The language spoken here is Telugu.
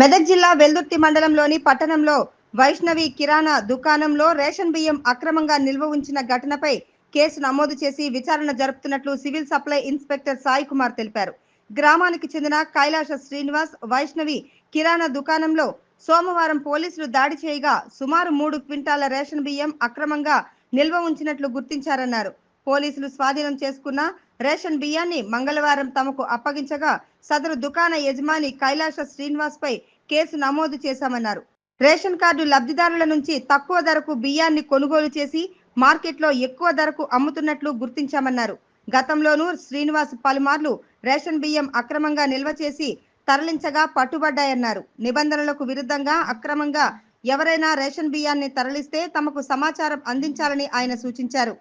మెదక్ జిల్లా వెల్దుర్తి మండలంలోని పట్టణంలో వైష్ణవి కిరాణా దుకాణంలో రేషన్ బియ్యం అక్రమంగా నిల్వ ఉంచిన ఘటనపై కేసు నమోదు చేసి విచారణ జరుపుతున్నట్లు civil supply inspector Sai Kumar తెలిపారు. గ్రామానికి చెందిన కైలాస శ్రీనివాస్ వైష్ణవి కిరాణా దుకాణంలో సోమవారం పోలీసులు దాడి చేయగా సుమారు 3 క్వింటాల రేషన్ బియ్యం అక్రమంగా నిల్వ ఉంచినట్లు గుర్తించారన్నారు. పోలీసులు స్వాధీనం చేసుకున్న రేషన్ బియ్యాన్ని మంగళవారం తమకు అప్పగించగా సదరు దుకాణ యజమాని కైలాస శ్రీనివాస్ పై కేసు నమోదు చేశామన్నారు. రేషన్ కార్డు లబ్ధిదారుల నుంచి తక్కువ ధరకు బియ్యాన్ని కొనుగోలు చేసి మార్కెట్లో ఎక్కువ ధరకు అమ్ముతున్నట్లు గుర్తించామన్నారు. గతంలోనూ శ్రీనివాస్ పలుమార్లు రేషన్ బియ్యం అక్రమంగా నిల్వ చేసి తరలించగా పట్టుబడ్డాయన్నారు. నిబంధనలకు విరుద్ధంగా అక్రమంగా ఎవరైనా రేషన్ బియ్యాన్ని తరలిస్తే తమకు సమాచారం అందించాలని ఆయన సూచించారు.